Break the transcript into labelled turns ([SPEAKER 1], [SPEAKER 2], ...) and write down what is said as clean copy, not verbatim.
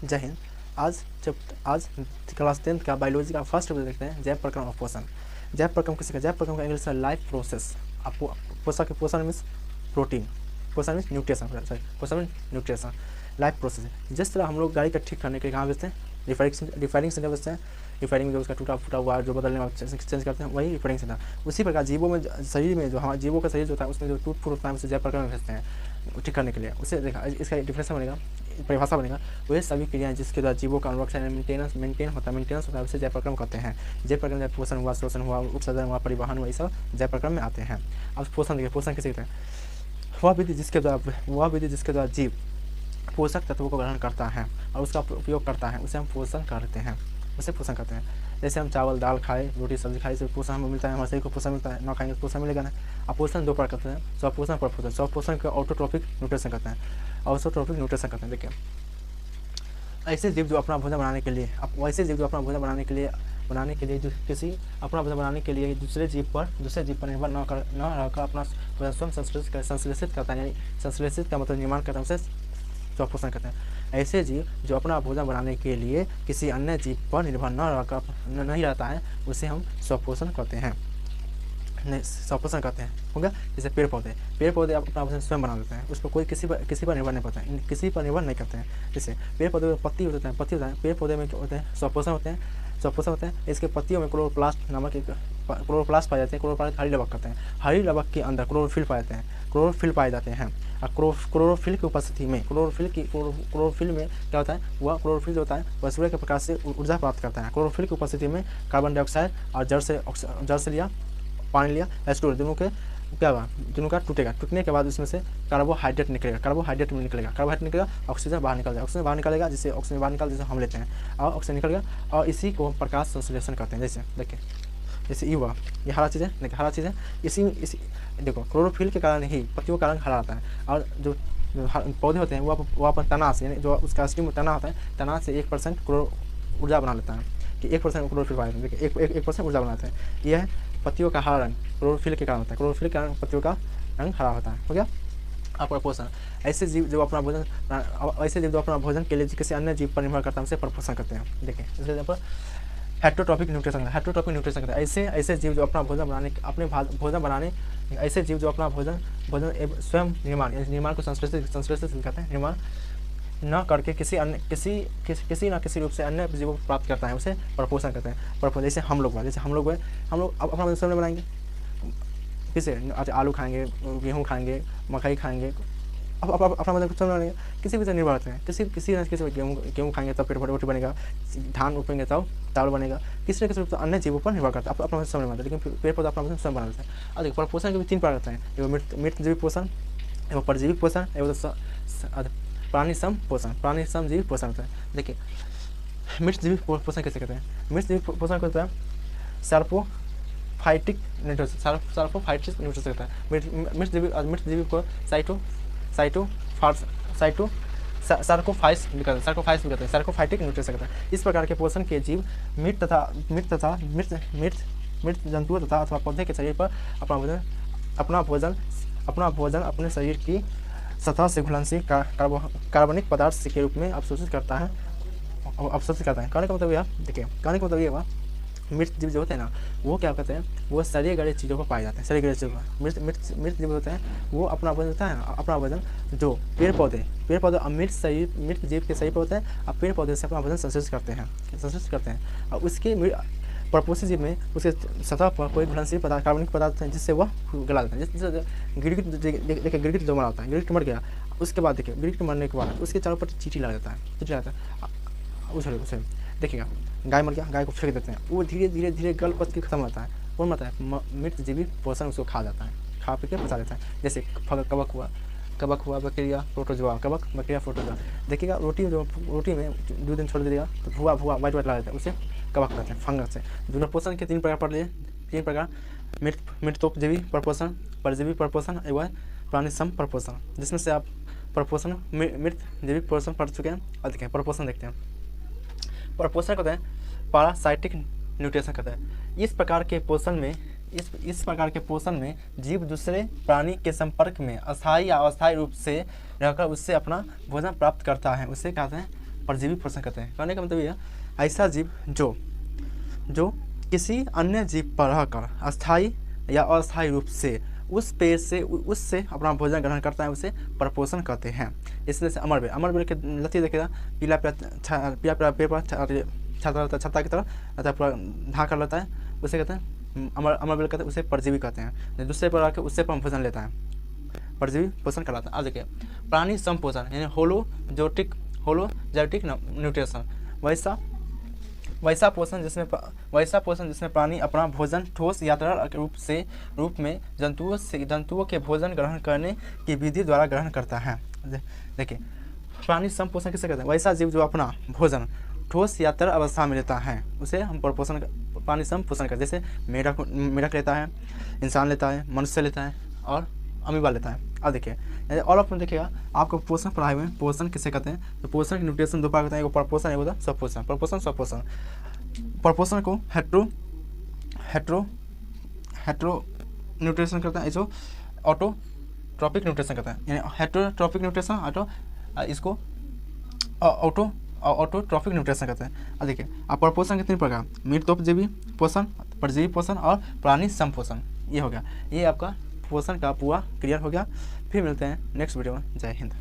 [SPEAKER 1] जय हिंद। आज class 10th का बायोलॉजी का फर्स्ट वीडियो देखते हैं, जैव प्रक्रम और पोषण। जैव प्रक्रम किसी का, जैव प्रक्रम का इंग्लिश है लाइफ प्रोसेस। आपको पोषण मीन्स प्रोटीन, पोषण मीन्स न्यूट्रिशन, सॉरी पोषण मीन्स न्यूट्रिशन, लाइफ प्रोसेस। जिस तरह हम लोग गाड़ी का ठीक करने के लिए कहाँ बेचते हैं, रिफायरिंग सेंटर बेचते हैं। रिफायरिंग में जो उसका टूटा फूटा हुआ जो बदलने वाला चेंज करते हैं, वही रिफायरिंग सेंटर। उसी प्रकार जीवों में, शरीर में जो हमारे जीवों का शरीर जो होता है उसमें जो टूट फूट होता है उसे जैव प्रक्रम में भेजते हैं ठीक करने के लिए। उसे देखा, इसका डिफिनेशन बनेगा, परिभाषा बनेगा, वे सभी क्रियाएं जिसके द्वारा जीवों का अनुरक्षण मेंटेनेंस होता है उसे जैव प्रक्रम कहते हैं। जैव प्रक्रम जब पोषण हुआ, शोषण हुआ, उपसर्जन हुआ, परिवहन हुआ, ये सब जैव प्रक्रम में आते हैं। अब पोषण देखिए, पोषण किसे कहते हैं? वह विधि जिसके द्वारा जीव पोषक तत्वों को ग्रहण करता है और उसका उपयोग करता है, उसे हम पोषण करते हैं, उसे पोषण करते हैं। जैसे हम चावल दाल खाए, रोटी सब्जी खाए, से पोषण हमें मिलता है, हमारे शरीर को पोषण मिलता है। ना खाएंगे तो पोषण मिलेगा नहीं। अब पोषण दो प्रकार करते हैं, स्वपोषण, परपोषण। स्वपोषण को ऑटोट्रोपिक न्यूट्रिशन कहते हैं, ऑटोट्रोपिक न्यूट्रिशन कहते हैं। देखिए, ऐसे जीव जो अपना भोजन बनाने के लिए, वैसे जीव जो अपना भोजन बनाने के लिए जो किसी अपना भोजन बनाने के लिए दूसरे जीव पर निर्भर न रहकर अपना भोजन स्वयं संश्लेषित करता है, यानी संश्लेषित का मतलब निर्माण करता है, उसे स्वपोषण कहते हैं। ऐसे जीव जो अपना भोजन बनाने के लिए किसी अन्य जीव पर निर्भर नहीं रहता है, उसे हम स्वपोषण कहते हैं, स्वपोषण कहते हैं। हो गया। जैसे पेड़ पौधे अपना भोजन स्वयं बना लेते हैं, उस पर कोई किसी पर निर्भर नहीं पड़ता है, किसी पर निर्भर नहीं करते हैं। जैसे पेड़ पौधे में पत्ती होते हैं, पेड़ पौधे में क्या होते हैं, स्वपोषण होते हैं। इसके पत्तियों में क्लोरोप्लास्ट नामक एक क्लोरोप्लास्ट पाए जाते हैं। क्लोरोप्लास्ट हरी लवक कहते हैं। हरी लवक के अंदर क्लोरोफिल पाए जाते हैं। क्लोरोफिल की उपस्थिति में क्लोरोफिल में क्या होता है, वह क्लोरोफिल जो होता है वह सूर्य के प्रकाश से ऊर्जा प्राप्त करता है। क्लोरोफिल की उपस्थिति में कार्बन डाइऑक्साइड और जड़ से लिया पानी लिया एस्टोर, दोनों के क्या हुआ, दोनों का टूटने के बाद उसमें से कार्बोहाइड्रेट निकलेगा, ऑक्सीजन बाहर निकलेगा, जिससे ऑक्सीजन बाहर निकल, जैसे हम लेते हैं और ऑक्सीजन निकल गया, और इसी को प्रकाश संश्लेषण कहते हैं। जैसे देखिए, जैसे ये हुआ, ये हरा चीज़ है, देखिए हरा चीज़ है, इसी देखो क्लोरोफिल के कारण ही पत्तियों का रंग हरा आता है। और जो पौधे होते हैं वो अपन तना से, यानी जो उसका असली तना होता है, तना से 1% ऊर्जा बना लेता है, कि 1% क्लोरोफिल पाए, देखिए 1% ऊर्जा बनाते हैं। यह है पत्तियों का हरा रंग, क्लोरोफिल के कारण होता है। क्लोरोफिल के कारण पत्तियों का रंग हरा होता है। हो गया आपका पोषण। ऐसे जीव जो अपना भोजन के लिए किसी अन्य जीव पर निर्भर करता है, उसे परपोषण करते हैं। देखिए इसके यहाँ पर हेट्रोट्रॉपिक न्यूट्रिशन कहते हैं। ऐसे जीव जो अपना भोजन स्वयं निर्माण को संश्लेषित करते हैं, निर्माण न करके किसी न किसी रूप से अन्य जीवों को प्राप्त करता है, उसे परपोषण कहते हैं। जैसे हम लोग अपना भोजन स्वयं बनाएंगे, किसे आलू खाएंगे, गेहूँ खाएंगे, मकई खाएंगे, अपना भोजन स्वयं बनाएंगे, किसी भी से निर्भर रहते हैं। किसी न किसी गेहूँ खाएंगे तब पेट भर रोटी बनेगा, धान रोपेंगे तब चावल बनेगा, किसी न किसी रूप से अन्य जीवों पर निर्भर करता है, अपना भोजन स्वयं बनाते हैं। लेकिन पेड़ पौधा अपना भोजन स्वयं बना लेते हैं। और देखिए परपोषण के भी 3 प्रकार रहते हैं, एवं मृतजीवी पोषण, एवं परजीवी पोषण, एवं प्राणी सम जीवी पोषण होता है। देखिए मृतजीवी पोषण कैसे कहते हैं? मृतजीवी पोषण को होता है सल्फोफाइटिक न्यूट्रिशन कहता है। मृतजीवी को सार्कोफाइटिक न्यूट्रिशन कहता है। इस प्रकार के पोषण के जीव मृत जंतुओं तथा अथवा पौधे के शरीर पर अपना भोजन अपने शरीर की सतह से घुलनशील कार्बनिक पदार्थ के रूप में अवशोषित करता है। कहने का मतलब यह, देखिए कहने का मतलब ये हुआ, मृत जीव जो होते हैं ना, वो क्या करते हैं, वो सड़े गले चीज़ों को पाए जाते हैं। सड़े गले चीज़ों मृत जीव होते हैं, वो अपना भोजन होता है ना, अपना भोजन जो पेड़ पौधे मृत जीव के शरीर पर होते हैं, अब पेड़ पौधे से अपना भोजन संश्लेषित करते हैं। और उसके परपोषी जीव में उसके सतह पर कोई घुलनशील पदार्थ, कार्बनिक पदार्थ है, जिससे वह गला देता है। जैसे गिरगिट जो मरा होता है, गिरगिट मर गया, उसके बाद देखिए गिरगिट मरने के बाद उसके चारों पर चींटी लगा देता है, उसे देखिएगा, गाय मर गया, गाय को फेंक देते हैं, वो धीरे धीरे गल पच के खत्म होता है। कौन मरता है? मृतजीवी पोषण उसको खा जाता है, खा पी के पचा देता है। जैसे कबक हुआ, बैक्टीरिया, प्रोटोजोआ, देखिएगा रोटी में 2 दिन छोड़ दीजिएगा तो भुआ वाइट लगा देता है, उसे कबक कहते हैं, फंगस से। दोनों पोषण के 3 प्रकार पढ़ लिए, 3 प्रकार, मृतोपजीवी परपोषण, परजीवी परपोषण एवं प्राणिसम परपोषण, जिसमें से आप परपोषण मृतजीवी पोषण पढ़ चुके हैं। और देखें परपोषण देखते हैं। परपोषण कहते हैं पैरासाइटिक न्यूट्रिशन कहते हैं। इस प्रकार के पोषण में जीव दूसरे प्राणी के संपर्क में अस्थायी या अस्थायी रूप से रहकर उससे अपना भोजन प्राप्त करता है, उसे कहते हैं परजीवी पोषण करते हैं। कहने का मतलब ये है, ऐसा जीव जो किसी अन्य जीव पर रहकर अस्थायी या अस्थायी रूप से उस पेड़ से उससे अपना भोजन ग्रहण करता है, उसे परपोषण कहते हैं। इसलिए से अमरबेल के लती देखिएगा, पीला पीला पेड़ पर छत्ता की तरह अर्थात पूरा ढाका रहता है, उसे कहते हैं अमरबेल कहते हैं, उसे परजीवी कहते हैं। दूसरे पर आके उससे पर भोजन लेता है, परजीवी पोषण कहलाता है। अब देखिए प्राणी संपोषण यानी होलोजोटिक न्यूट्रिशन, वैसा पोषण जिसमें प्राणी अपना भोजन ठोस या तरल रूप में जंतुओं के भोजन ग्रहण करने की विधि द्वारा ग्रहण करता है। देखिए प्राणी संपोषण किसे कहते हैं, वैसा जीव जो अपना भोजन ठोस या तरल अवस्था में लेता है, उसे हम प्राणी संपोषण करते हैं। जैसे मेढक लेता है, इंसान लेता है, मनुष्य लेता है और अमीबा लेता है। अब देखिए ऑल ऑफ में देखिएगा आपको पोषण पढ़ाई में पोषण किसे कहते हैं, तो पोषण की न्यूट्रिशन दो प्रकार होता है, एक परपोषण एक होता है स्वपोषण। परपोषण को हेट्रो न्यूट्रिशन करता है, जो ऑटोट्रॉपिक न्यूट्रिशन करता है, यानी हेट्रोट्रॉपिक न्यूट्रिशन इसको ऑटोट्रॉपिक न्यूट्रिशन कहते हैं। अब देखिए अब परपोषण के तीन प्रकार, मृतोपजीवी पोषण, परजीवी पोषण और प्राणी संपोषण। ये हो गया, ये आपका पोषण का पूरा क्लियर हो गया। फिर मिलते हैं नेक्स्ट वीडियो में। जय हिंद।